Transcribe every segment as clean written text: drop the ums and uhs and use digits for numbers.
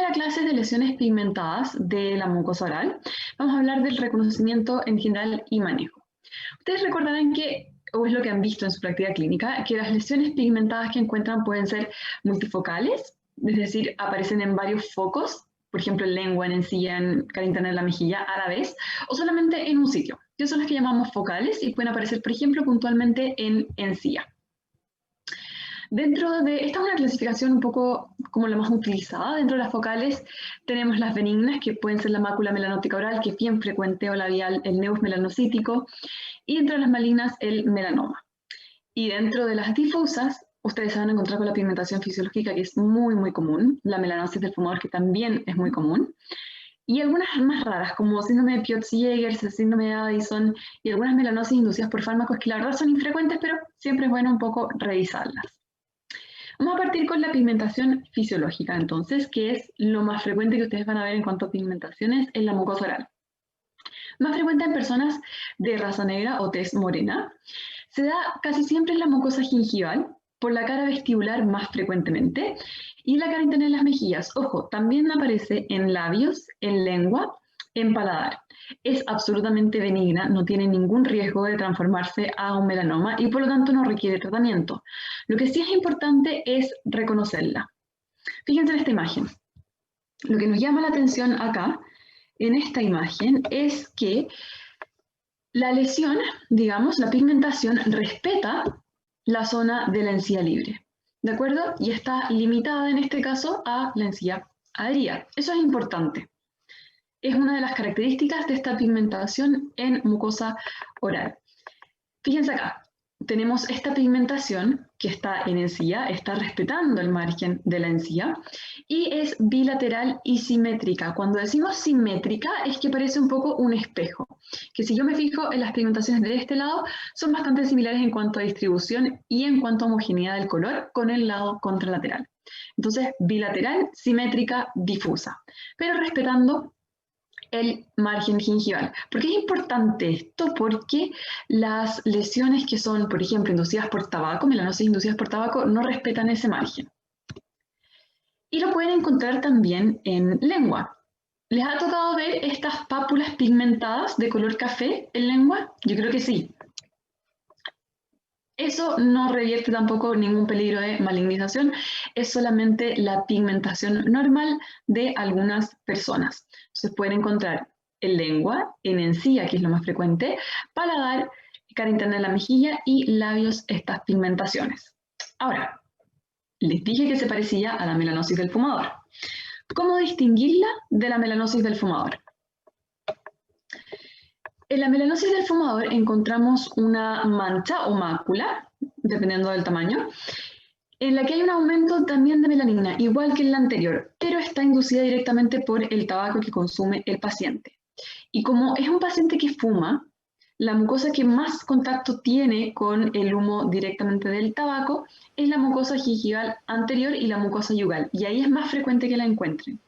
la clase de lesiones pigmentadas de la mucosa oral, vamos a hablar del reconocimiento en general y manejo. Ustedes recordarán que, o es lo que han visto en su práctica clínica, que las lesiones pigmentadas que encuentran pueden ser multifocales, es decir, aparecen en varios focos, por ejemplo, en lengua, en encía, en cara interna de la mejilla a la vez, o solamente en un sitio. Esas son las que llamamos focales y pueden aparecer, por ejemplo, puntualmente en encía. Esta es una clasificación un poco como la más utilizada. Dentro de las focales tenemos las benignas, que pueden ser la mácula melanótica oral, que es bien frecuente, o labial, el nevus melanocítico, y dentro de las malignas, el melanoma. Y dentro de las difusas, ustedes se van a encontrar con la pigmentación fisiológica, que es muy, muy común, la melanosis del fumador, que también es muy común, y algunas más raras, como síndrome de Peutz-Jeghers, síndrome de Addison, y algunas melanosis inducidas por fármacos que la verdad son infrecuentes, pero siempre es bueno un poco revisarlas. Vamos a partir con la pigmentación fisiológica, entonces, que es lo más frecuente que ustedes van a ver en cuanto a pigmentaciones en la mucosa oral. Más frecuente en personas de raza negra o tez morena. Se da casi siempre en la mucosa gingival, por la cara vestibular más frecuentemente, y la cara interna de las mejillas. Ojo, también aparece en labios, en lengua, en paladar. Es absolutamente benigna, no tiene ningún riesgo de transformarse a un melanoma y por lo tanto no requiere tratamiento. Lo que sí es importante es reconocerla. Fíjense en esta imagen. Lo que nos llama la atención acá, en esta imagen, es que la lesión, digamos, la pigmentación, respeta la zona de la encía libre, ¿de acuerdo? Y está limitada en este caso a la encía adherida. Eso es importante. Es una de las características de esta pigmentación en mucosa oral. Fíjense acá, tenemos esta pigmentación que está en encía, está respetando el margen de la encía y es bilateral y simétrica. Cuando decimos simétrica es que parece un poco un espejo, que si yo me fijo en las pigmentaciones de este lado son bastante similares en cuanto a distribución y en cuanto a homogeneidad del color con el lado contralateral. Entonces, bilateral, simétrica, difusa, pero respetando el margen gingival. ¿Por qué es importante esto? Porque las lesiones que son, por ejemplo, inducidas por tabaco, melanosis inducidas por tabaco, no respetan ese margen. Y lo pueden encontrar también en lengua. ¿Les ha tocado ver estas pápulas pigmentadas de color café en lengua? Yo creo que sí. Eso no revierte tampoco ningún peligro de malignización, es solamente la pigmentación normal de algunas personas. Entonces pueden encontrar en lengua, en encía, que es lo más frecuente, paladar, cara interna de la mejilla y labios estas pigmentaciones. Ahora, les dije que se parecía a la melanosis del fumador. ¿Cómo distinguirla de la melanosis del fumador? En la melanosis del fumador encontramos una mancha o mácula, dependiendo del tamaño, en la que hay un aumento también de melanina, igual que en la anterior, pero está inducida directamente por el tabaco que consume el paciente. Y como es un paciente que fuma, la mucosa que más contacto tiene con el humo directamente del tabaco es la mucosa gingival anterior y la mucosa yugal, y ahí es más frecuente que la encuentren.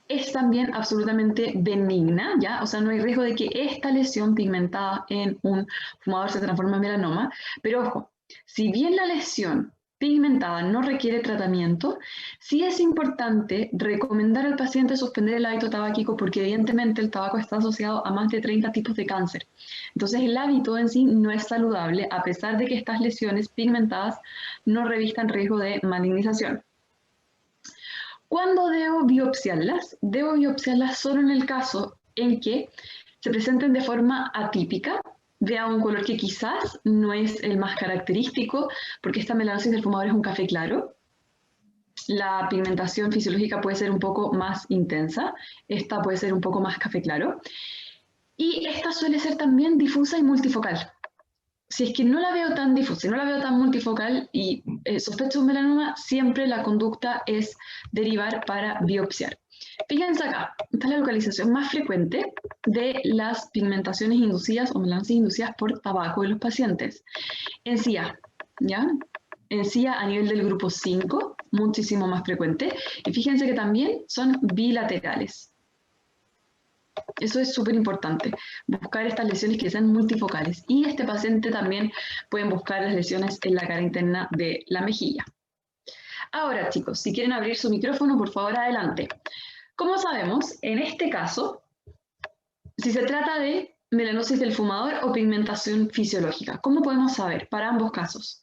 Es también absolutamente benigna, ¿ya? O sea, no hay riesgo de que esta lesión pigmentada en un fumador se transforme en melanoma, pero ojo, si bien la lesión pigmentada no requiere tratamiento, sí es importante recomendar al paciente suspender el hábito tabáquico porque evidentemente el tabaco está asociado a más de 30 tipos de cáncer. Entonces el hábito en sí no es saludable a pesar de que estas lesiones pigmentadas no revistan riesgo de malignización. ¿Cuándo debo biopsiarlas? Debo biopsiarlas solo en el caso en que se presenten de forma atípica, vea un color que quizás no es el más característico, porque esta melanosis del fumador es un café claro. La pigmentación fisiológica puede ser un poco más intensa, esta puede ser un poco más café claro. Y esta suele ser también difusa y multifocal. Si es que no la veo tan difusa, si no la veo tan multifocal y sospecho un melanoma, siempre la conducta es derivar para biopsiar. Fíjense acá, esta es la localización más frecuente de las pigmentaciones inducidas o melanosis inducidas por tabaco en los pacientes. Encía, ¿ya? Encía a nivel del grupo 5, muchísimo más frecuente. Y fíjense que también son bilaterales. Eso es súper importante, buscar estas lesiones que sean multifocales. Y este paciente también pueden buscar las lesiones en la cara interna de la mejilla. Ahora, chicos, si quieren abrir su micrófono, por favor, adelante. Como sabemos, en este caso, si se trata de melanosis del fumador o pigmentación fisiológica, ¿cómo podemos saber para ambos casos?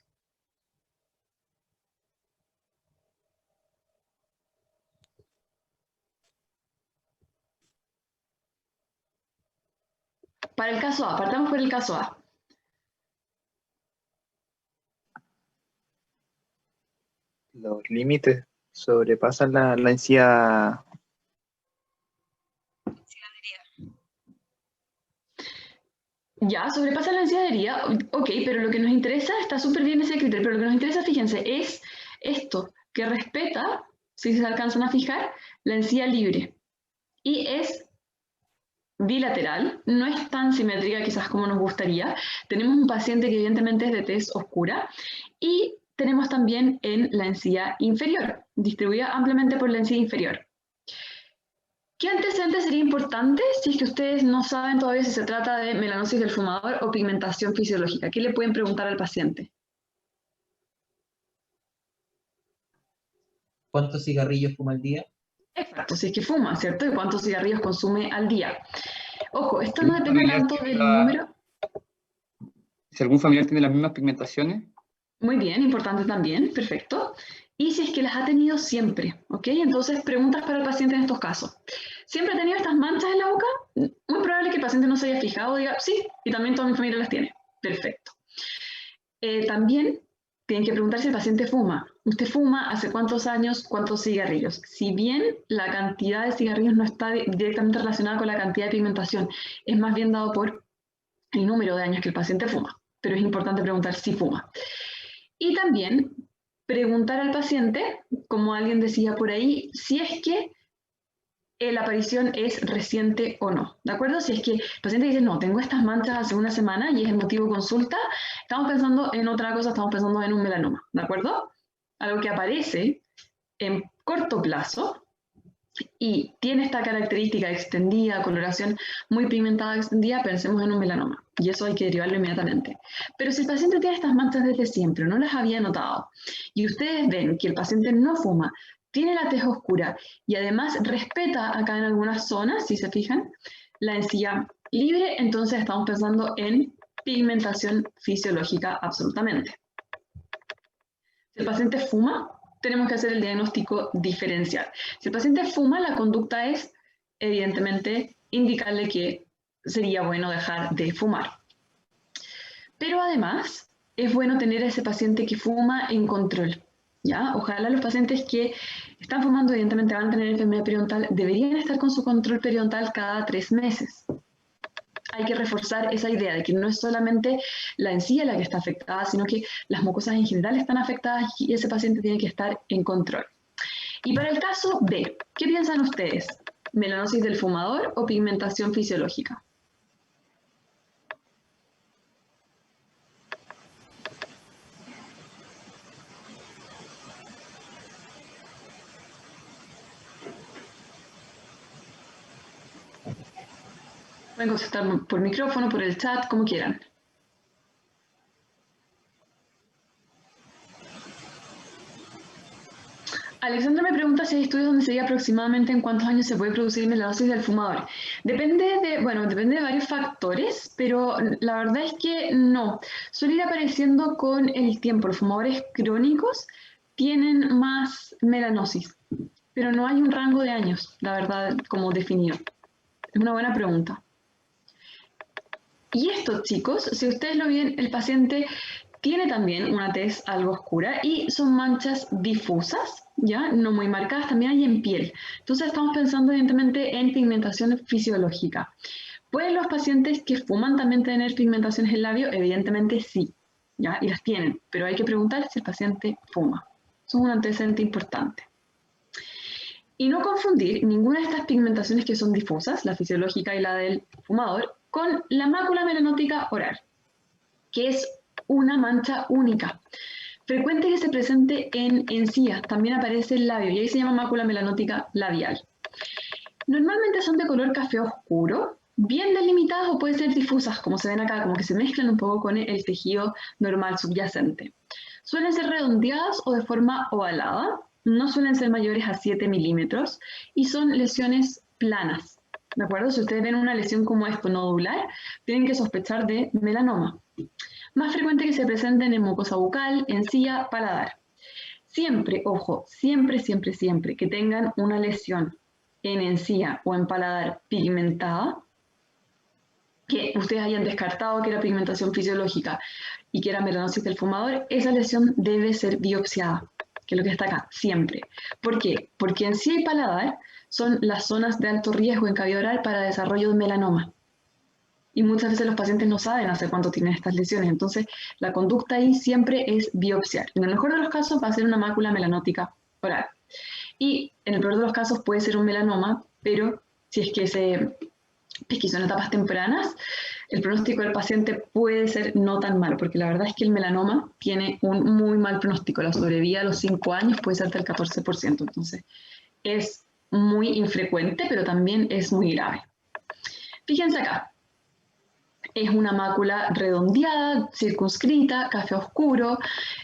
Para el caso A, partamos por el caso A. Los límites sobrepasan la encía. Ya, sobrepasa la ansiedad, ok, pero lo que nos interesa, está súper bien ese criterio, pero lo que nos interesa, fíjense, es esto, que respeta, si se alcanzan a fijar, la encía libre. Y es bilateral, no es tan simétrica quizás como nos gustaría. Tenemos un paciente que evidentemente es de tez oscura y tenemos también en la encía inferior, distribuida ampliamente por la encía inferior. ¿Qué antecedente sería importante si es que ustedes no saben todavía si se trata de melanosis del fumador o pigmentación fisiológica? ¿Qué le pueden preguntar al paciente? ¿Cuántos cigarrillos fuma al día? Exacto, si es que fuma, ¿cierto? ¿Y cuántos cigarrillos consume al día? Ojo, esto no ¿Algún depende familiar tanto tiene del número. Si algún familiar tiene las mismas pigmentaciones? Muy bien, importante también, perfecto. Y si es que las ha tenido siempre, ¿ok? Entonces, preguntas para el paciente en estos casos. ¿Siempre ha tenido estas manchas en la boca? Muy probable que el paciente no se haya fijado, diga, sí, y también toda mi familia las tiene. Perfecto. También tienen que preguntar si el paciente fuma. ¿Usted fuma? ¿Hace cuántos años? ¿Cuántos cigarrillos? Si bien la cantidad de cigarrillos no está directamente relacionada con la cantidad de pigmentación, es más bien dado por el número de años que el paciente fuma, pero es importante preguntar si fuma. Y también preguntar al paciente, como alguien decía por ahí, si es que la aparición es reciente o no, ¿de acuerdo? Si es que el paciente dice, no, tengo estas manchas hace una semana y es el motivo de consulta, estamos pensando en otra cosa, estamos pensando en un melanoma, ¿de acuerdo? Algo que aparece en corto plazo y tiene esta característica extendida, coloración muy pigmentada extendida, pensemos en un melanoma. Y eso hay que derivarlo inmediatamente. Pero si el paciente tiene estas manchas desde siempre, no las había notado, y ustedes ven que el paciente no fuma, tiene la tez oscura y además respeta acá en algunas zonas, si se fijan, la encía libre, entonces estamos pensando en pigmentación fisiológica absolutamente. Si el paciente fuma, tenemos que hacer el diagnóstico diferencial. Si el paciente fuma, la conducta es, evidentemente, indicarle que sería bueno dejar de fumar. Pero además, es bueno tener a ese paciente que fuma en control. ¿Ya? Ojalá los pacientes que están fumando, evidentemente van a tener enfermedad periodontal, deberían estar con su control periodontal cada 3 meses. Hay que reforzar esa idea de que no es solamente la encía la que está afectada, sino que las mucosas en general están afectadas y ese paciente tiene que estar en control. Y para el caso B, ¿qué piensan ustedes? ¿Melanosis del fumador o pigmentación fisiológica? Pueden consultar por micrófono, por el chat, como quieran. Alexandra me pregunta si hay estudios donde se diga aproximadamente en cuántos años se puede producir melanosis del fumador. Depende de varios factores, pero la verdad es que no. Suele ir apareciendo con el tiempo. Los fumadores crónicos tienen más melanosis, pero no hay un rango de años, la verdad, como definido. Es una buena pregunta. Y esto, chicos, si ustedes lo ven, el paciente tiene también una tez algo oscura y son manchas difusas, ¿ya? No muy marcadas, también hay en piel. Entonces estamos pensando evidentemente en pigmentación fisiológica. ¿Pueden los pacientes que fuman también tener pigmentaciones en el labio? Evidentemente sí, ¿ya? Y las tienen, pero hay que preguntar si el paciente fuma. Eso es un antecedente importante. Y no confundir ninguna de estas pigmentaciones que son difusas, la fisiológica y la del fumador, con la mácula melanótica oral, que es una mancha única. Frecuente que se presente en encías, también aparece el labio y ahí se llama mácula melanótica labial. Normalmente son de color café oscuro, bien delimitadas o pueden ser difusas, como se ven acá, como que se mezclan un poco con el tejido normal subyacente. Suelen ser redondeadas o de forma ovalada no suelen ser mayores a 7 milímetros y son lesiones planas. ¿De acuerdo? Si ustedes ven una lesión como esto, nodular, tienen que sospechar de melanoma. Más frecuente que se presenten en mucosa bucal, encía, paladar. Siempre, ojo, siempre que tengan una lesión en encía o en paladar pigmentada, que ustedes hayan descartado que era pigmentación fisiológica y que era melanosis del fumador, esa lesión debe ser biopsiada, que es lo que está acá, siempre. ¿Por qué? Porque encía y paladar son las zonas de alto riesgo en cavidad oral para desarrollo de melanoma. Y muchas veces los pacientes no saben hace cuánto tienen estas lesiones, entonces la conducta ahí siempre es biopsiar. En el mejor de los casos va a ser una mácula melanótica oral. Y en el peor de los casos puede ser un melanoma, pero si es que se pesquisó en etapas tempranas, el pronóstico del paciente puede ser no tan malo, porque la verdad es que el melanoma tiene un muy mal pronóstico. La sobrevida a los 5 años puede ser del 14%, entonces es muy infrecuente, pero también es muy grave. Fíjense acá. Es una mácula redondeada, circunscrita, café oscuro,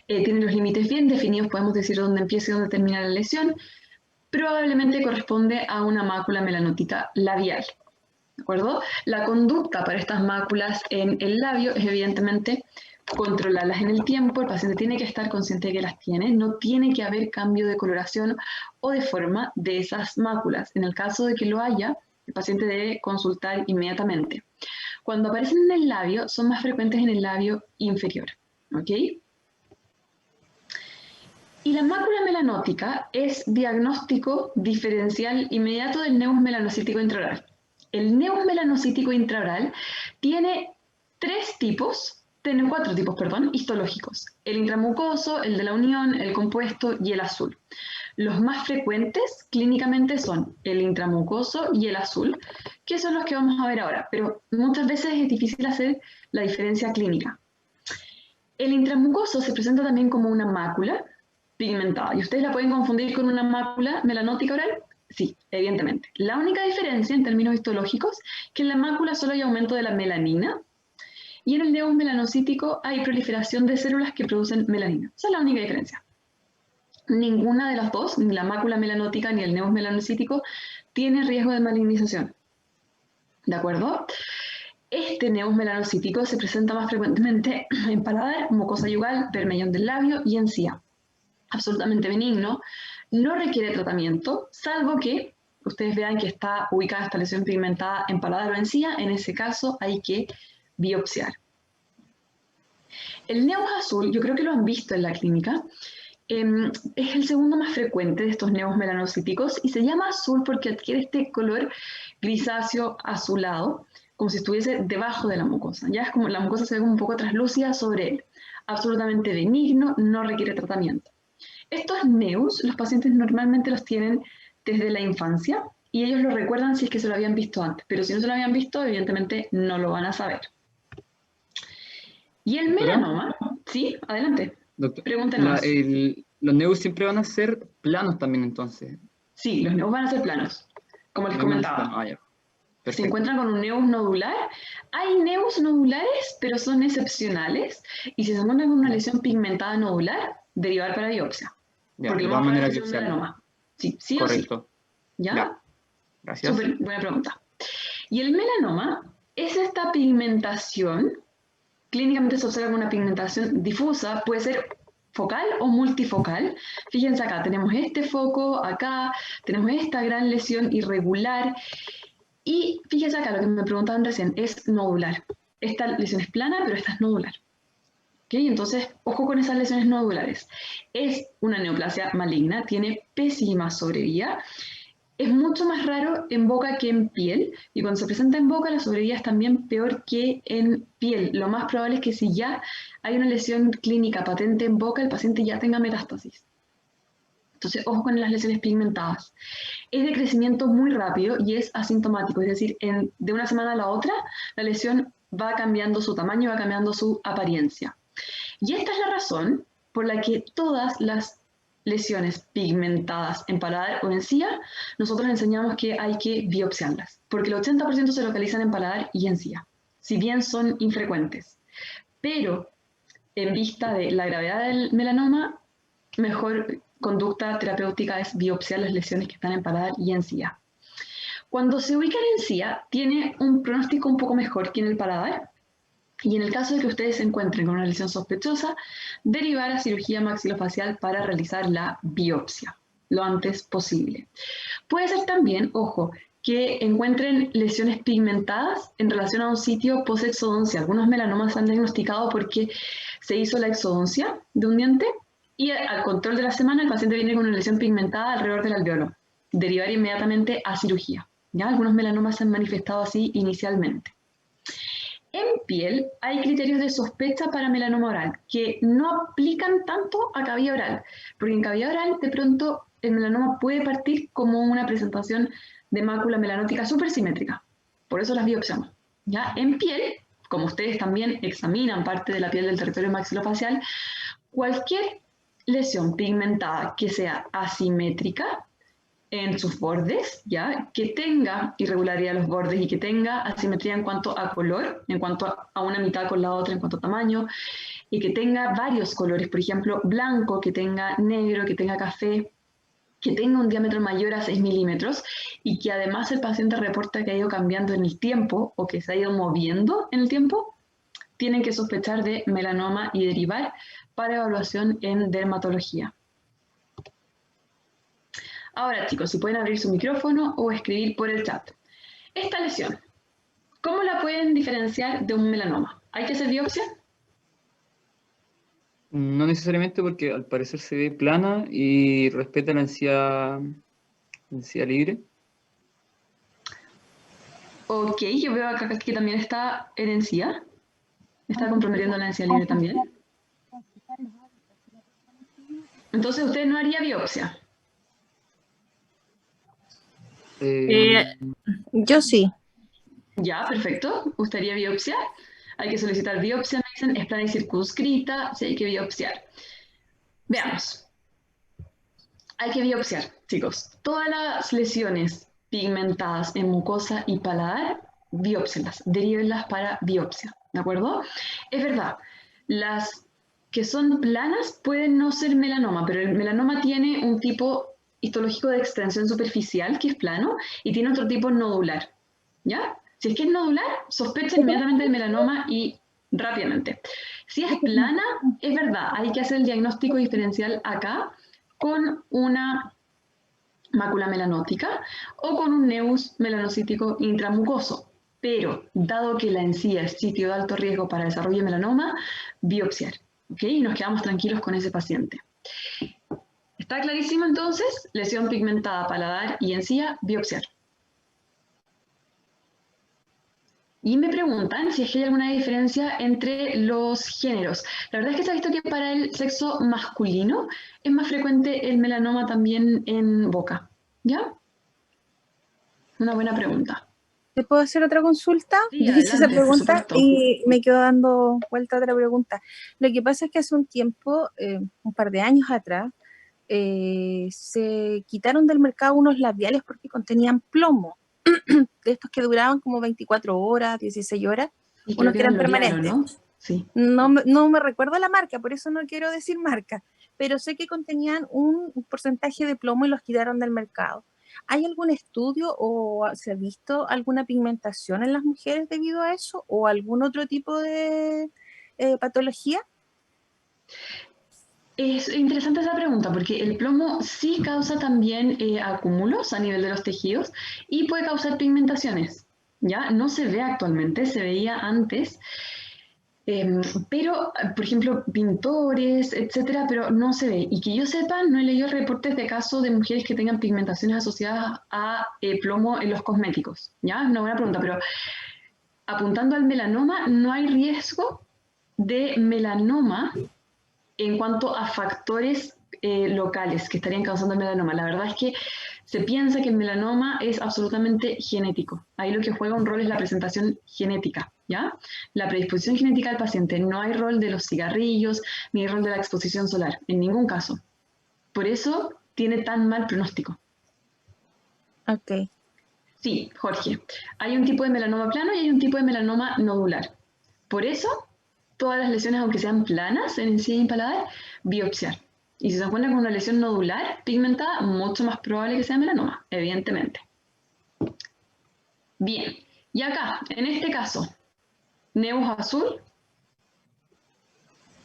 tiene los límites bien definidos, podemos decir dónde empieza y dónde termina la lesión. Probablemente corresponde a una mácula melanótica labial. ¿De acuerdo? La conducta para estas máculas en el labio es evidentemente controlarlas en el tiempo. El paciente tiene que estar consciente de que las tiene, no tiene que haber cambio de coloración o de forma de esas máculas. En el caso de que lo haya, el paciente debe consultar inmediatamente. Cuando aparecen en el labio, son más frecuentes en el labio inferior, ¿ok? Y la mácula melanótica es diagnóstico diferencial inmediato del nevus melanocítico intraoral. El nevus melanocítico intraoral tiene 4 tipos, histológicos. El intramucoso, el de la unión, el compuesto y el azul. Los más frecuentes clínicamente son el intramucoso y el azul, que son los que vamos a ver ahora, pero muchas veces es difícil hacer la diferencia clínica. El intramucoso se presenta también como una mácula pigmentada, y ustedes la pueden confundir con una mácula melanótica oral. Sí, evidentemente. La única diferencia en términos histológicos es que en la mácula solo hay aumento de la melanina, y en el nevus melanocítico hay proliferación de células que producen melanina. Esa es la única diferencia. Ninguna de las dos, ni la mácula melanótica ni el nevus melanocítico, tiene riesgo de malignización. ¿De acuerdo? Este nevus melanocítico se presenta más frecuentemente en paladar, mucosa yugal, bermellón del labio y encía. Absolutamente benigno, no requiere tratamiento, salvo que ustedes vean que está ubicada esta lesión pigmentada en paladar o encía. En ese caso hay que biopsiar. El nevus azul, yo creo que lo han visto en la clínica, es el segundo más frecuente de estos nevus melanocíticos y se llama azul porque adquiere este color grisáceo azulado, como si estuviese debajo de la mucosa. Ya es como la mucosa se ve como un poco translúcida sobre él. Absolutamente benigno, no requiere tratamiento. Estos nevus, los pacientes normalmente los tienen desde la infancia y ellos lo recuerdan si es que se lo habían visto antes, pero si no se lo habían visto, evidentemente no lo van a saber. Y el melanoma, sí, adelante. Doctor, Pregúntenos. los nevus siempre van a ser planos también, entonces. Sí, los nevus van a ser planos, como les comentaba. Ya. Se encuentran con un nevus nodular. Hay nevus nodulares, pero son excepcionales. Y si se encuentran con una lesión pigmentada nodular, derivar para biopsia. Ya, porque de lo todas más probable maneras es que sea un biopsiar. melanoma. Sí, sí o Correcto. sí. ¿Ya? Ya. Gracias. Súper buena pregunta. Y el melanoma es esta pigmentación, clínicamente se observa como una pigmentación difusa, puede ser focal o multifocal. Fíjense acá, tenemos este foco, acá tenemos esta gran lesión irregular. Y fíjense acá, lo que me preguntaban recién, es nodular. Esta lesión es plana, pero esta es nodular. ¿Okay? Entonces, ojo con esas lesiones nodulares. Es una neoplasia maligna, tiene pésima sobrevida. Es mucho más raro en boca que en piel, y cuando se presenta en boca la sobrevida es también peor que en piel. Lo más probable es que si ya hay una lesión clínica patente en boca, el paciente ya tenga metástasis. Entonces, ojo con las lesiones pigmentadas. Es de crecimiento muy rápido y es asintomático, es decir, de una semana a la otra la lesión va cambiando su tamaño, va cambiando su apariencia. Y esta es la razón por la que todas las lesiones pigmentadas en paladar o encía, nosotros enseñamos que hay que biopsiarlas, porque el 80% se localizan en paladar y encía, si bien son infrecuentes. Pero en vista de la gravedad del melanoma, mejor conducta terapéutica es biopsiar las lesiones que están en paladar y encía. Cuando se ubica en encía, tiene un pronóstico un poco mejor que en el paladar, y en el caso de que ustedes se encuentren con una lesión sospechosa, derivar a cirugía maxilofacial para realizar la biopsia lo antes posible. Puede ser también, ojo, que encuentren lesiones pigmentadas en relación a un sitio post-exodoncia. Algunos melanomas se han diagnosticado porque se hizo la exodoncia de un diente y al control de la semana el paciente viene con una lesión pigmentada alrededor del alveolo. Derivar inmediatamente a cirugía. ¿Ya? Algunos melanomas se han manifestado así inicialmente. En piel hay criterios de sospecha para melanoma oral que no aplican tanto a cavidad oral, porque en cavidad oral de pronto el melanoma puede partir como una presentación de mácula melanótica supersimétrica. Por eso las biopsiamos. ¿Ya? En piel, como ustedes también examinan parte de la piel del territorio maxilofacial, cualquier lesión pigmentada que sea asimétrica en sus bordes, ¿ya? Que tenga irregularidad en los bordes y que tenga asimetría en cuanto a color, en cuanto a una mitad con la otra en cuanto a tamaño, y que tenga varios colores, por ejemplo, blanco, que tenga negro, que tenga café, que tenga un diámetro mayor a 6 milímetros y que además el paciente reporta que ha ido cambiando en el tiempo o que se ha ido moviendo en el tiempo, tienen que sospechar de melanoma y derivar para evaluación en dermatología. Ahora, chicos, si pueden abrir su micrófono o escribir por el chat. Esta lesión, ¿cómo la pueden diferenciar de un melanoma? ¿Hay que hacer biopsia? No necesariamente, porque al parecer se ve plana y respeta la encía libre. Ok, yo veo acá que también está en encía. Está comprometiendo la encía libre también. Entonces, ¿usted no haría biopsia? Yo sí. Ya, perfecto. ¿Usted haría biopsia? Hay que solicitar biopsia, me dicen, es plana y circunscrita, si hay que biopsiar. Veamos. Hay que biopsiar, chicos. Todas las lesiones pigmentadas en mucosa y paladar, biopsienlas, derívenlas para biopsia, ¿de acuerdo? Es verdad, las que son planas pueden no ser melanoma, pero el melanoma tiene un tipo histológico de extensión superficial, que es plano, y tiene otro tipo nodular, ¿ya? Si es que es nodular, sospecha inmediatamente de melanoma y rápidamente. Si es plana, es verdad, hay que hacer el diagnóstico diferencial acá con una mácula melanótica o con un neus melanocítico intramucoso. Pero, dado que la encía es sitio de alto riesgo para desarrollo de melanoma, biopsiar. ¿Ok? Y nos quedamos tranquilos con ese paciente. ¿Está clarísimo entonces? Lesión pigmentada, paladar y encía, biopsiar. Y me preguntan si es que hay alguna diferencia entre los géneros. La verdad es que se ha visto que para el sexo masculino es más frecuente el melanoma también en boca. ¿Ya? Una buena pregunta. ¿Te puedo hacer otra consulta? Sí, Yo hice esa adelante, por pregunta supuesto. y me quedo dando vuelta a otra pregunta. Lo que pasa es que hace un tiempo, un par de años atrás, se quitaron del mercado unos labiales porque contenían plomo, de estos que duraban como 24 horas, 16 horas, Y creo unos que que era eran L'Oreal, permanentes. ¿no? Sí. No me recuerdo la marca, por eso no quiero decir marca, pero sé que contenían un porcentaje de plomo y los quitaron del mercado. ¿Hay algún estudio o se ha visto alguna pigmentación en las mujeres debido a eso o algún otro tipo de patología? Es interesante esa pregunta porque el plomo sí causa también acúmulos a nivel de los tejidos y puede causar pigmentaciones. ¿Ya? No se ve actualmente, se veía antes. Pero, por ejemplo, pintores, etcétera, pero no se ve. Y que yo sepa, no he leído reportes de casos de mujeres que tengan pigmentaciones asociadas a plomo en los cosméticos. ¿Ya? Es una buena pregunta, pero apuntando al melanoma, no hay riesgo de melanoma en cuanto a factores locales que estarían causando el melanoma. La verdad es que se piensa que el melanoma es absolutamente genético. Ahí lo que juega un rol es la presentación genética, ¿ya? La predisposición genética del paciente. No hay rol de los cigarrillos, ni rol de la exposición solar, en ningún caso. Por eso tiene tan mal pronóstico. Ok. Sí, Jorge. Hay un tipo de melanoma plano y hay un tipo de melanoma nodular. Por eso, todas las lesiones, aunque sean planas en encía y en paladar, biopsiar. Y si se encuentra con una lesión nodular pigmentada, mucho más probable que sea melanoma, evidentemente. Bien, y acá, en este caso, nevus azul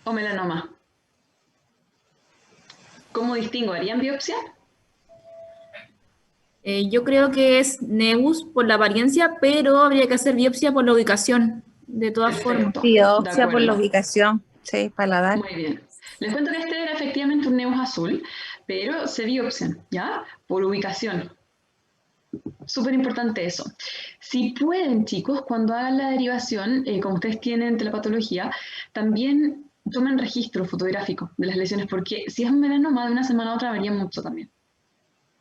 o melanoma. ¿Cómo distingo? ¿Harían biopsia? Yo creo que es nevus por la apariencia, pero habría que hacer biopsia por la ubicación, de todas formas. Perfecto, Biopsia de por la acuerdo. ubicación, sí, paladar. Muy bien. Les cuento que este era efectivamente un nevus azul, pero se biopsian, ¿ya? Por ubicación. Súper importante eso. Si pueden, chicos, cuando hagan la derivación, como ustedes tienen telepatología, también tomen registro fotográfico de las lesiones, porque si es un melanoma, de una semana a otra varía mucho también.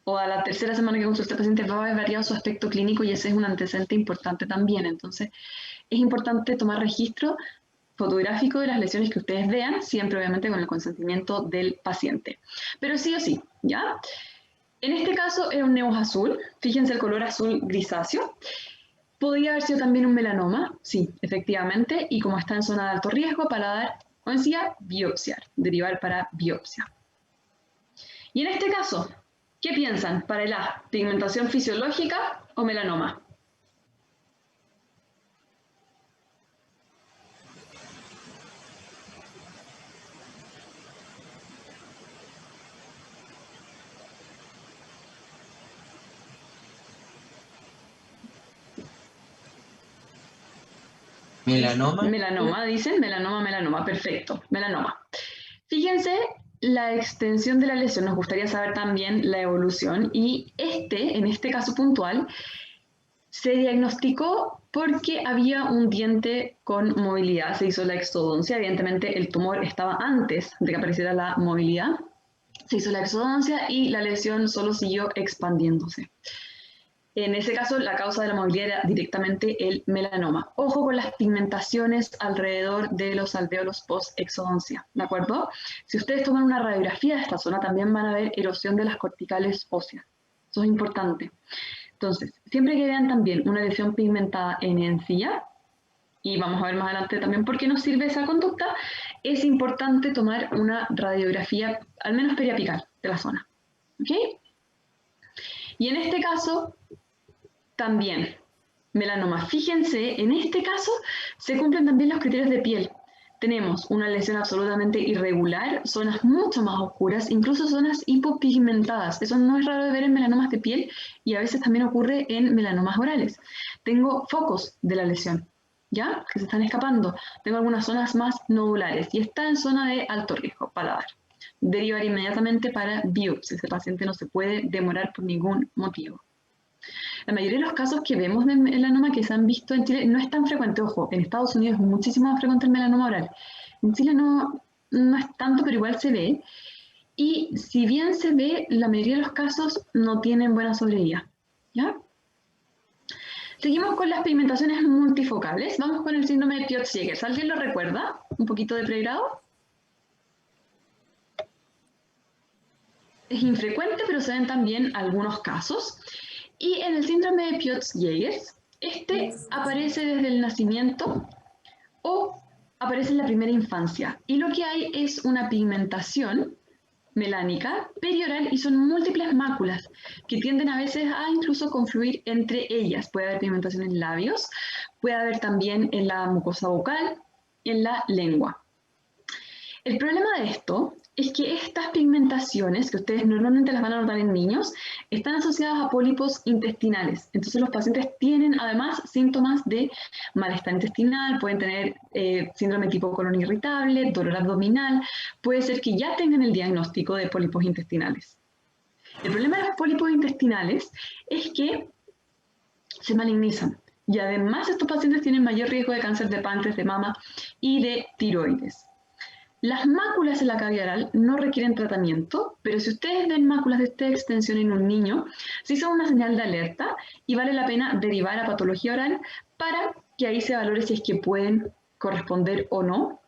O a la tercera semana que consulta el paciente va a haber variado su aspecto clínico y ese es un antecedente importante también. Entonces, es importante tomar registro fotográfico de las lesiones que ustedes vean, siempre obviamente con el consentimiento del paciente. Pero sí o sí, ¿ya? En este caso era un nevus azul, fíjense el color azul grisáceo. Podría haber sido también un melanoma, sí, efectivamente, y como está en zona de alto riesgo, paladar o encía, biopsiar, derivar para biopsia. Y en este caso, ¿qué piensan? Para el A, pigmentación fisiológica o melanoma. Melanoma. Melanoma, dicen, melanoma, perfecto, melanoma. Fíjense la extensión de la lesión, nos gustaría saber también la evolución y en este caso puntual, se diagnosticó porque había un diente con movilidad, se hizo la exodoncia, evidentemente el tumor estaba antes de que apareciera la movilidad, se hizo la exodoncia y la lesión solo siguió expandiéndose. En ese caso, la causa de la movilidad era directamente el melanoma. Ojo con las pigmentaciones alrededor de los alvéolos post-exodoncia, ¿de acuerdo? Si ustedes toman una radiografía de esta zona, también van a ver erosión de las corticales óseas. Eso es importante. Entonces, siempre que vean también una lesión pigmentada en encía, y vamos a ver más adelante también por qué nos sirve esa conducta, es importante tomar una radiografía, al menos periapical, de la zona. ¿Ok? Y en este caso, también melanoma. Fíjense, en este caso se cumplen también los criterios de piel. Tenemos una lesión absolutamente irregular, zonas mucho más oscuras, incluso zonas hipopigmentadas. Eso no es raro de ver en melanomas de piel y a veces también ocurre en melanomas orales. Tengo focos de la lesión, ¿ya? Que se están escapando. Tengo algunas zonas más nodulares y está en zona de alto riesgo, paladar. Derivar inmediatamente para biopsia. Ese paciente no se puede demorar por ningún motivo. La mayoría de los casos que vemos de melanoma que se han visto en Chile no es tan frecuente. Ojo, en Estados Unidos es muchísimo más frecuente el melanoma oral. En Chile no es tanto, pero igual se ve. Y si bien se ve, la mayoría de los casos no tienen buena sobrevida. ¿Ya? Seguimos con las pigmentaciones multifocales. Vamos con el síndrome de Peutz-Jeghers. ¿Alguien lo recuerda? Un poquito de pregrado. Es infrecuente, pero se ven también algunos casos. Y en el síndrome de Peutz-Jeghers, aparece desde el nacimiento o aparece en la primera infancia. Y lo que hay es una pigmentación melánica perioral y son múltiples máculas que tienden a veces a incluso confluir entre ellas. Puede haber pigmentación en labios, puede haber también en la mucosa bucal, en la lengua. El problema de esto es que estas pigmentaciones, que ustedes normalmente las van a notar en niños, están asociadas a pólipos intestinales. Entonces los pacientes tienen además síntomas de malestar intestinal, pueden tener síndrome tipo colon irritable, dolor abdominal, puede ser que ya tengan el diagnóstico de pólipos intestinales. El problema de los pólipos intestinales es que se malignizan. Y además estos pacientes tienen mayor riesgo de cáncer de páncreas, de mama y de tiroides. Las máculas en la cavidad oral no requieren tratamiento, pero si ustedes ven máculas de esta extensión en un niño, sí son una señal de alerta y vale la pena derivar a patología oral para que ahí se valore si es que pueden corresponder o no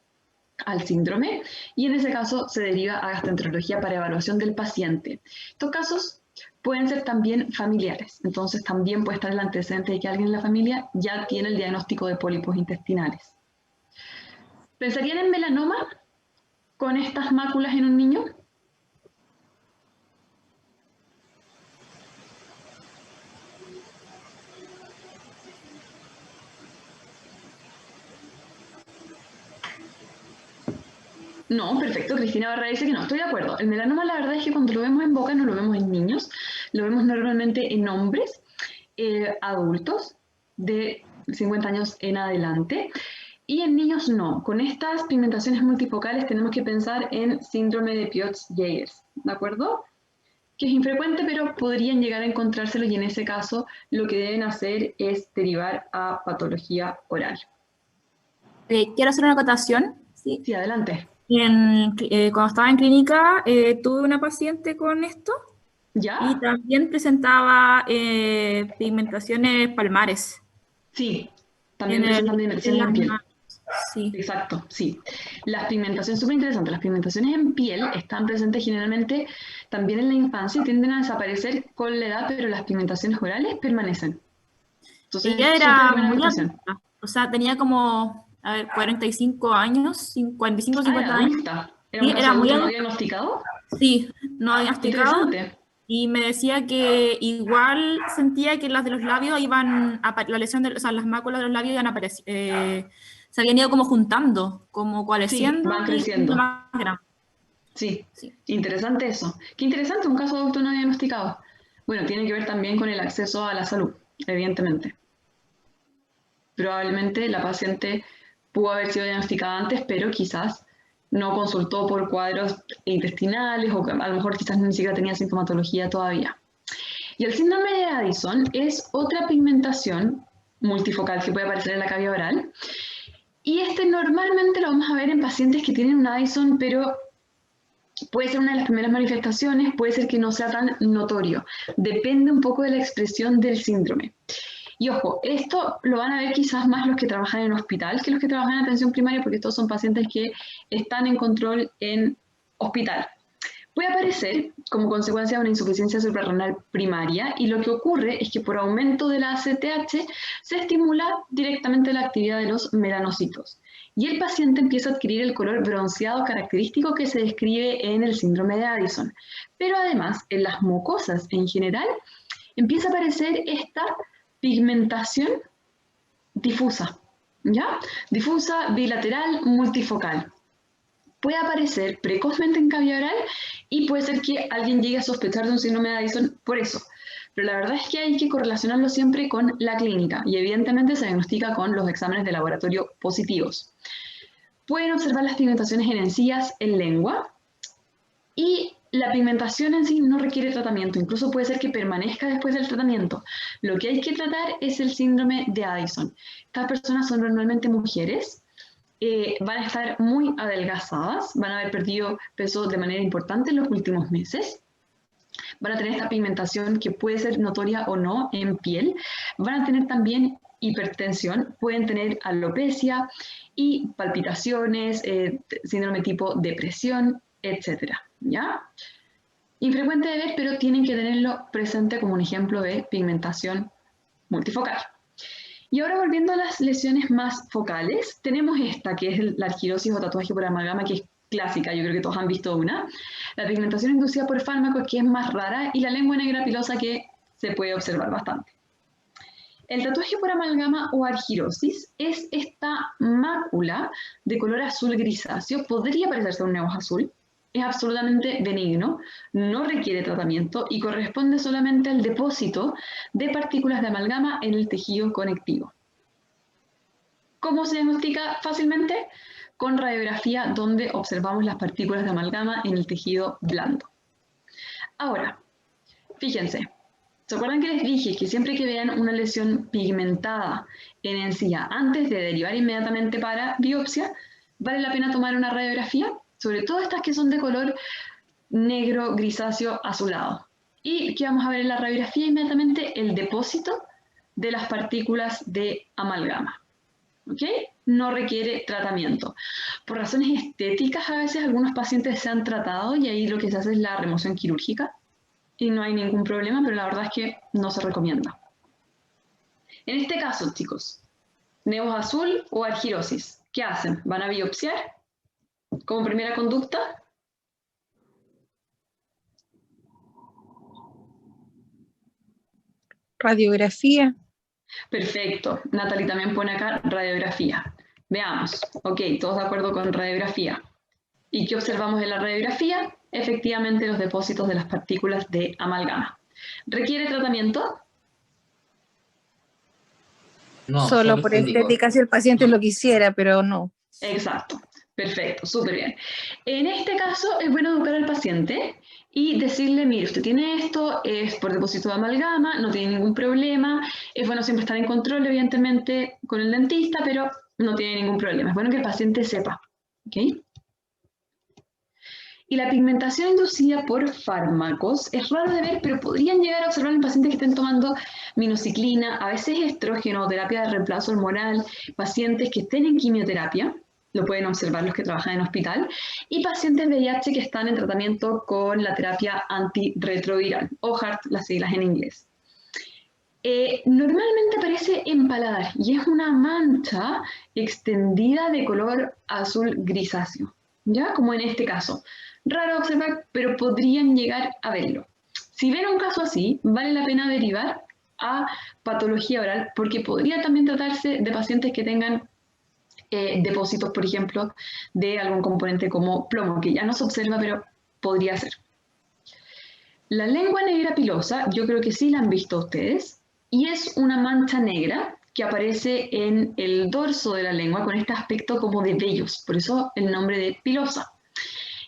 al síndrome y en ese caso se deriva a gastroenterología para evaluación del paciente. Estos casos pueden ser también familiares, entonces también puede estar el antecedente de que alguien en la familia ya tiene el diagnóstico de pólipos intestinales. ¿Pensarían en melanoma con estas máculas en un niño? No, perfecto. Cristina Barra dice que no, estoy de acuerdo. El melanoma, la verdad es que cuando lo vemos en boca no lo vemos en niños, lo vemos normalmente en hombres adultos de 50 años en adelante. Y en niños no. Con estas pigmentaciones multifocales tenemos que pensar en síndrome de Peutz-Jeghers, ¿de acuerdo? Que es infrecuente, pero podrían llegar a encontrárselo y en ese caso lo que deben hacer es derivar a patología oral. Quiero hacer una acotación. Sí. Sí, adelante. Cuando estaba en clínica tuve una paciente con esto ¿Ya? y también presentaba pigmentaciones palmares. Sí, también presentan pigmentaciones en piel. Sí. Exacto, sí. Las pigmentaciones, súper interesante, las pigmentaciones en piel están presentes generalmente también en la infancia y tienden a desaparecer con la edad, pero las pigmentaciones orales permanecen. Entonces, ella súper era buena muy observación. adulta, o sea, tenía como, 45 años, 45, 50 era años. adulta. Era Sí, un caso era muy adulto no adulta. diagnosticado. Sí, no diagnosticado. Interesante. Y me decía que igual sentía que las de los labios iban, la lesión o sea, las máculas de los labios iban se habían ido como juntando, como coalesciendo. Sí, van y creciendo. más grandes. Sí, Sí. interesante eso. Qué interesante, un caso adulto no diagnosticado. Bueno, tiene que ver también con el acceso a la salud, evidentemente. Probablemente la paciente pudo haber sido diagnosticada antes, pero quizás no consultó por cuadros intestinales o a lo mejor quizás ni siquiera tenía sintomatología todavía. Y el síndrome de Addison es otra pigmentación multifocal que puede aparecer en la cavidad oral. Y este normalmente lo vamos a ver en pacientes que tienen un Addison, pero puede ser una de las primeras manifestaciones, puede ser que no sea tan notorio. Depende un poco de la expresión del síndrome. Y ojo, esto lo van a ver quizás más los que trabajan en hospital que los que trabajan en atención primaria, porque estos son pacientes que están en control en hospital. Puede aparecer como consecuencia de una insuficiencia suprarrenal primaria y lo que ocurre es que por aumento de la ACTH se estimula directamente la actividad de los melanocitos y el paciente empieza a adquirir el color bronceado característico que se describe en el síndrome de Addison. Pero además, en las mucosas en general, empieza a aparecer esta pigmentación difusa, ¿ya? Difusa, bilateral, multifocal. Puede aparecer precozmente en cavidad oral y puede ser que alguien llegue a sospechar de un síndrome de Addison por eso. Pero la verdad es que hay que correlacionarlo siempre con la clínica y evidentemente se diagnostica con los exámenes de laboratorio positivos. Pueden observar las pigmentaciones en encías, en lengua y la pigmentación en sí no requiere tratamiento, incluso puede ser que permanezca después del tratamiento. Lo que hay que tratar es el síndrome de Addison. Estas personas son normalmente mujeres, van a estar muy adelgazadas, van a haber perdido peso de manera importante en los últimos meses, van a tener esta pigmentación que puede ser notoria o no en piel, van a tener también hipertensión, pueden tener alopecia y palpitaciones, síndrome tipo depresión, etcétera, ¿ya? Infrecuente de ver, pero tienen que tenerlo presente como un ejemplo de pigmentación multifocal. Y ahora volviendo a las lesiones más focales, tenemos esta, que es la argirosis o tatuaje por amalgama, que es clásica, yo creo que todos han visto una. La pigmentación inducida por fármacos, que es más rara, y la lengua negra pilosa, que se puede observar bastante. El tatuaje por amalgama o argirosis es esta mácula de color azul grisáceo, podría parecerse a un nevus azul, es absolutamente benigno, no requiere tratamiento y corresponde solamente al depósito de partículas de amalgama en el tejido conectivo. ¿Cómo se diagnostica fácilmente? Con radiografía, donde observamos las partículas de amalgama en el tejido blando. Ahora, fíjense, ¿se acuerdan que les dije que siempre que vean una lesión pigmentada en encía, antes de derivar inmediatamente para biopsia, vale la pena tomar una radiografía? Sobre todo estas que son de color negro, grisáceo, azulado. Y que vamos a ver en la radiografía inmediatamente el depósito de las partículas de amalgama. ¿Ok? No requiere tratamiento. Por razones estéticas, a veces algunos pacientes se han tratado y ahí lo que se hace es la remoción quirúrgica y no hay ningún problema, pero la verdad es que no se recomienda. En este caso, chicos, nevus azul o argirosis, ¿qué hacen? ¿Van a biopsiar como primera conducta? Radiografía. Perfecto. Natalie también pone acá radiografía. Veamos. Ok, todos de acuerdo con radiografía. ¿Y qué observamos en la radiografía? Efectivamente, los depósitos de las partículas de amalgama. ¿Requiere tratamiento? No, Solo por estético. estética si el paciente lo quisiera, pero no. Exacto. Perfecto, súper bien. En este caso es bueno educar al paciente y decirle, mire, usted tiene esto, es por depósito de amalgama, no tiene ningún problema, es bueno siempre estar en control, evidentemente, con el dentista, pero no tiene ningún problema. Es bueno que el paciente sepa, ¿ok? Y la pigmentación inducida por fármacos es raro de ver, pero podrían llegar a observar en pacientes que estén tomando minoxiclina, a veces estrógeno, terapia de reemplazo hormonal, pacientes que estén en quimioterapia, lo pueden observar los que trabajan en hospital, y pacientes de VIH que están en tratamiento con la terapia antirretroviral, o HAART, las siglas en inglés. Normalmente aparece en paladar y es una mancha extendida de color azul grisáceo, ¿ya? Como en este caso. Raro observar, pero podrían llegar a verlo. Si ven un caso así, vale la pena derivar a patología oral, porque podría también tratarse de pacientes que tengan depósitos, por ejemplo, de algún componente como plomo, que ya no se observa, pero podría ser. La lengua negra pilosa, yo creo que sí la han visto ustedes, y es una mancha negra que aparece en el dorso de la lengua con este aspecto como de vellos, por eso el nombre de pilosa.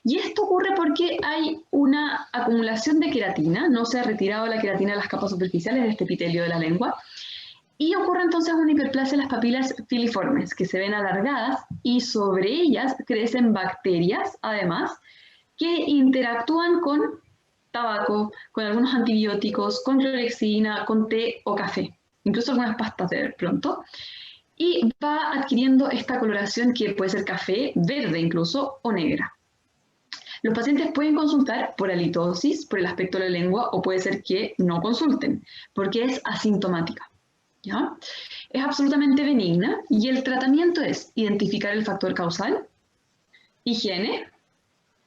Y esto ocurre porque hay una acumulación de queratina, no se ha retirado la queratina de las capas superficiales de este epitelio de la lengua, y ocurre entonces una hiperplasia de las papilas filiformes, que se ven alargadas, y sobre ellas crecen bacterias, además, que interactúan con tabaco, con algunos antibióticos, con clorexidina, con té o café, incluso algunas pastas de pronto, y va adquiriendo esta coloración que puede ser café, verde incluso, o negra. Los pacientes pueden consultar por halitosis, por el aspecto de la lengua, o puede ser que no consulten, porque es asintomática, ¿ya? Es absolutamente benigna y el tratamiento es identificar el factor causal, higiene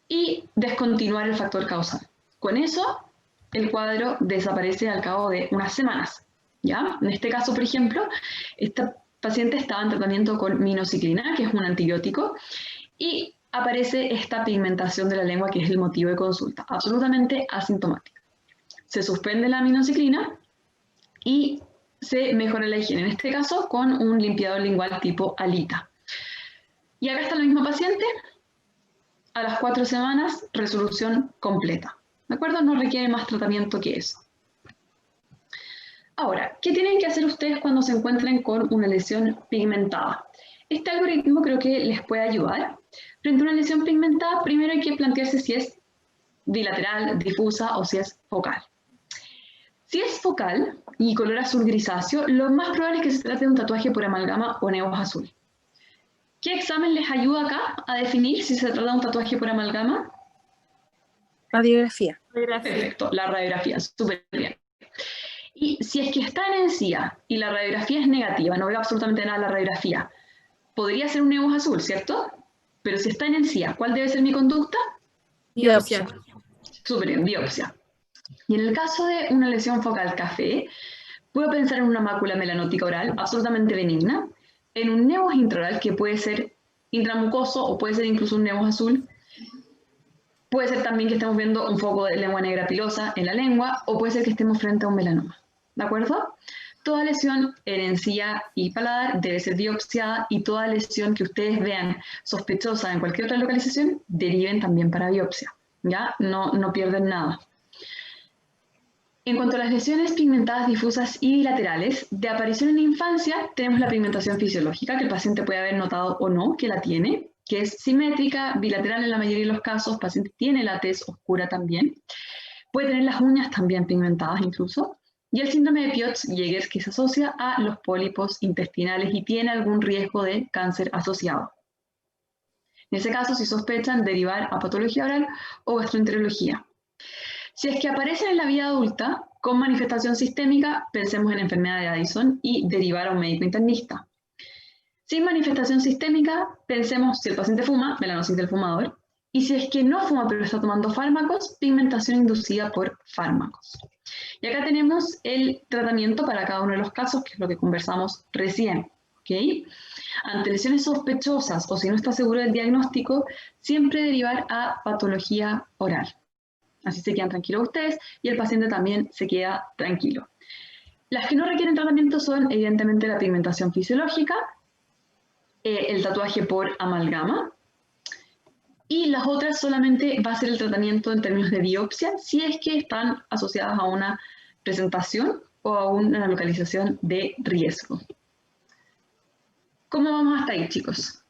y descontinuar el factor causal. Con eso, el cuadro desaparece al cabo de unas semanas, ¿ya? En este caso, por ejemplo, esta paciente estaba en tratamiento con minoxiclina, que es un antibiótico, y aparece esta pigmentación de la lengua, que es el motivo de consulta, absolutamente asintomática. Se suspende la minoxiclina y se mejora la higiene, en este caso con un limpiador lingual tipo Alita. Y acá está el mismo paciente, a las 4 semanas, resolución completa. ¿De acuerdo? No requiere más tratamiento que eso. Ahora, ¿qué tienen que hacer ustedes cuando se encuentren con una lesión pigmentada? Este algoritmo creo que les puede ayudar. Frente a una lesión pigmentada, primero hay que plantearse si es bilateral, difusa o si es focal. Si es focal y color azul grisáceo, lo más probable es que se trate de un tatuaje por amalgama o nevos azul. ¿Qué examen les ayuda acá a definir si se trata de un tatuaje por amalgama? Radiografía. Perfecto, la radiografía, súper bien. Y si es que está en encía y la radiografía es negativa, no veo absolutamente nada en la radiografía, podría ser un nevus azul, ¿cierto? Pero si está en encía, ¿cuál debe ser mi conducta? Biopsia. Súper bien, biopsia. Y en el caso de una lesión focal café, puedo pensar en una mácula melanótica oral absolutamente benigna, en un nevus intraoral que puede ser intramucoso o puede ser incluso un nevus azul. Puede ser también que estemos viendo un foco de lengua negra pilosa en la lengua o puede ser que estemos frente a un melanoma. ¿De acuerdo? Toda lesión en encía y paladar debe ser biopsiada y toda lesión que ustedes vean sospechosa en cualquier otra localización, deriven también para biopsia. ¿Ya? No pierden nada. En cuanto a las lesiones pigmentadas difusas y bilaterales, de aparición en infancia tenemos la pigmentación fisiológica, que el paciente puede haber notado o no que la tiene, que es simétrica, bilateral en la mayoría de los casos, el paciente tiene la tez oscura también, puede tener las uñas también pigmentadas incluso, y el síndrome de Piotz-Jäger, que se asocia a los pólipos intestinales y tiene algún riesgo de cáncer asociado. En ese caso, si sospechan, derivar a patología oral o gastroenterología. Si es que aparecen en la vida adulta con manifestación sistémica, pensemos en enfermedad de Addison y derivar a un médico internista. Sin manifestación sistémica, pensemos si el paciente fuma, melanosis del fumador, y si es que no fuma pero está tomando fármacos, pigmentación inducida por fármacos. Y acá tenemos el tratamiento para cada uno de los casos, que es lo que conversamos recién. ¿ok? Ante lesiones sospechosas o si no está seguro del diagnóstico, siempre derivar a patología oral. Así se quedan tranquilos ustedes y el paciente también se queda tranquilo. Las que no requieren tratamiento son evidentemente la pigmentación fisiológica, el tatuaje por amalgama, y las otras solamente va a ser el tratamiento en términos de biopsia si es que están asociadas a una presentación o a una localización de riesgo. ¿Cómo vamos hasta ahí, chicos?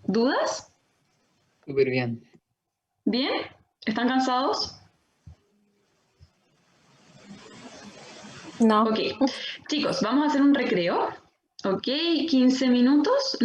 ¿Dudas? Súper bien. ¿Bien? ¿Están cansados? No. Ok. Chicos, vamos a hacer un recreo. Ok, 15 minutos.